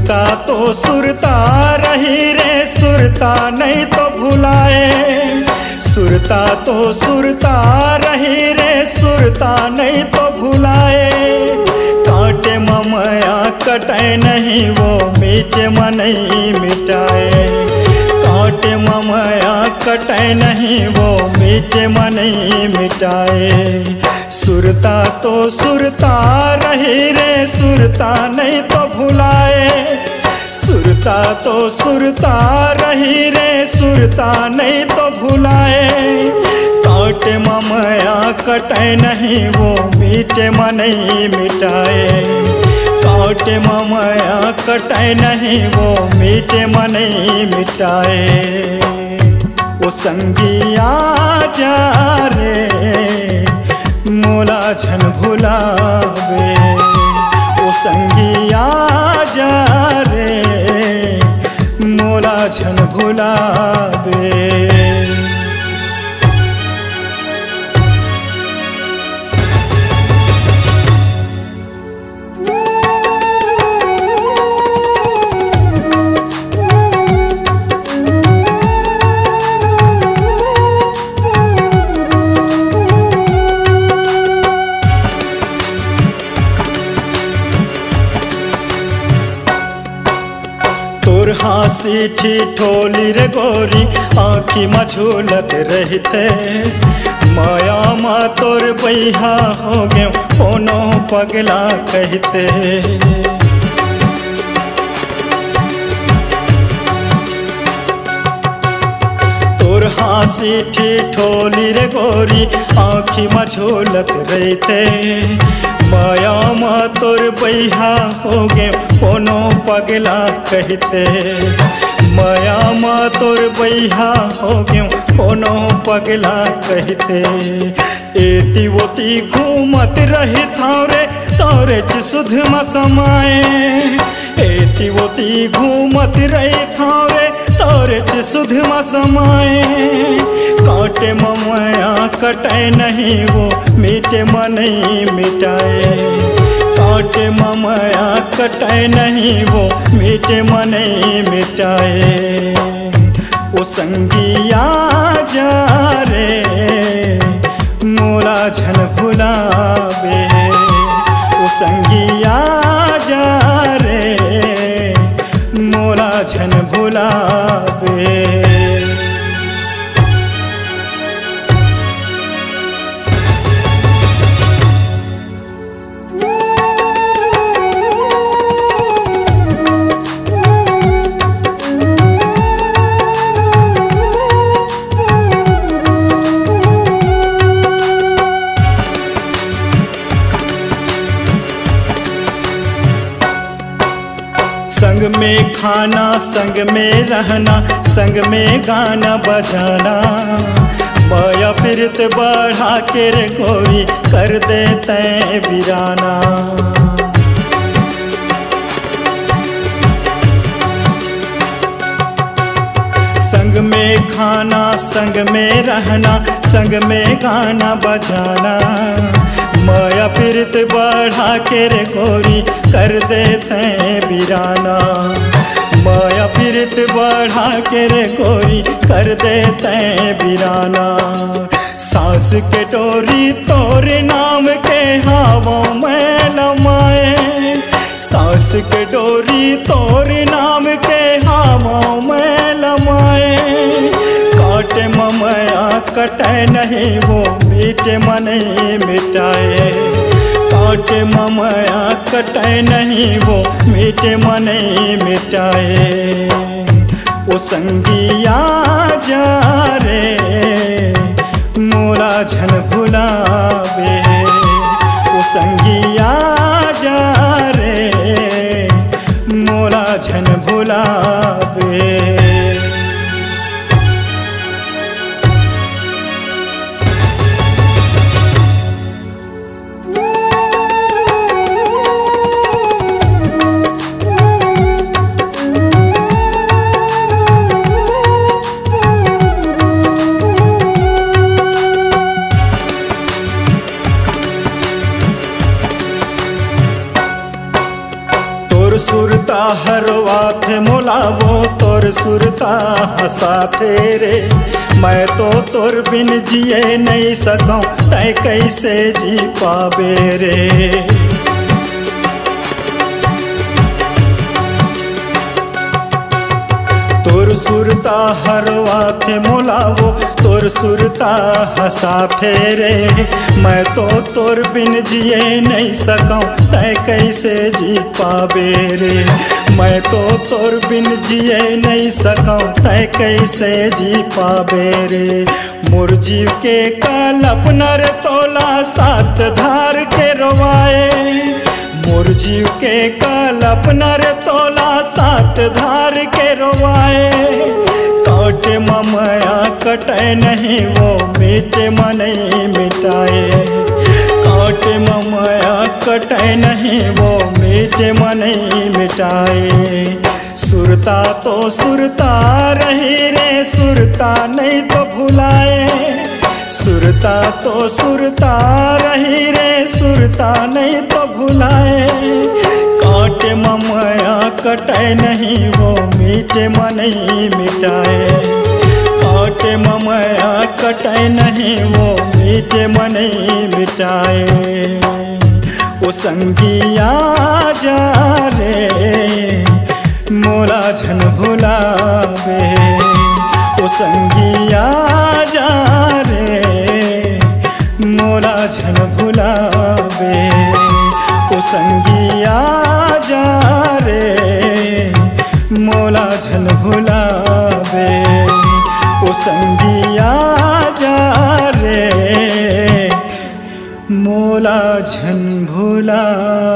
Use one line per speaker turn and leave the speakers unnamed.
सुरता तो सुरता रही रे, सुरता नहीं तो भुलाए। सुरता तो सुरता रही रे, सुरता नहीं तो भुलाए। कांटे ममया कटे नहीं, वो मीटे मन नहीं मिटाए। कांटे ममया कटे नहीं, वो मीटे मन नहीं मिटाए। सुरता तो सुरता रही रे, सुरता नहीं तो भुलाए। सुरता तो सुरता रही रे, सुरता नहीं तो भुलाए। कांटे ममया कटे नहीं, वो मीटे मन नहीं मिटाए। कांटे ममया कटे नहीं, वो मीटे मन नहीं मिटाए। वो संगिया जा रे, मोला झन भुलावे। वो संगिया जा रे, मोला झन भुलावे। हाँसी ठिठोली रे गोरी, आँखी मझूलत रहते। माया माँ तोर बैहा हो गए, कोनो पगला कहते। तोर हाँसी ठिठोली रे गोरी, आँखी मझूलत रहते। माया माँ तोर बैहा हो गए, कोनो पगला कहते। माया माँ तोर बैहा हो गए, कोनो पगला कहते। एती वोती घूमत रही थावरे, तोरे च सुध म समाए। एती वोती घूमत रही थावरे, तोरे च सुध म समाए। कांटे ममया कटे नहीं, वो मीटे मन नहीं मिटाए। कांटे ममया कटे नहीं, वो मीटे मन नहीं मिटाए। वो संगिया जा रे, मोला झन भुलावे। वो संगिया जा रे, मोला झन भुलावे। संग में खाना, संग में रहना, संग में गाना बजाना। माया फिरत बढ़ा के रे गोरी, कर देते वीराना। संग में खाना, संग में रहना, संग में गाना बजाना। माया फिरत बढ़ा के रे गोरी, कर देते वीराना। माया फिरत बढ़ा के रे गोरी, कर देते वीराना। सांस के डोरी तोरे नाम के हवाओं में लमाए। सांस के डोरी तोरे नाम के हवाओं में लमाए। कांटे ममया कटे नहीं, वो मीटे मन नहीं मिटाए। कांटे ममया कटे नहीं, वो मीटे मन नहीं मिटाए। वो संगिया जा रे, मोला झन भुलावे। वो संगिया जा रे, मोला झन भुलावे। तोर सुरता हरवाथे मोलावो तोर सुरता हसाथे रे। मैं तो तोर बिन जिए नहीं सकूं तै कैसे जी पावे रे। तोर सुरता हरवाथे मोलावो तोर सुरता हसाथे रे। मैं तो तोर बिन जिए नहीं सकूं तै कैसे जी पावे रे। मैं तो तोर बिन जिए नहीं सकूं तै कैसे जी पावे रे। मोर जीव के कल्पना रे तोला सात धार के रोवाए। मोर जीव के कल्पना रे तोला सात धार के रोवाए। काटे ममया कटे नहीं वो मीटे मने मिटाए। काटे ममया कटे नहीं वो मीटे मने मिटाए। सुरता तो सुरता रही रे सुरता नहीं तो भुलाए। सुरता तो सुरता रही रे सुरता नहीं तो भुलाए। काटे ममया कटे नहीं वो मीटे मने मिटाए। काटे ममया कटे नहीं वो मीटे मने मिटाए। ओ संगिया जा रे मोला झन भुलावे। ओ संगिया जा रे मोला झन भुलावे। ओ संगिया जा रे मोला झन भुलावे। ओ संगिया जा रे मोला झन भुलावे।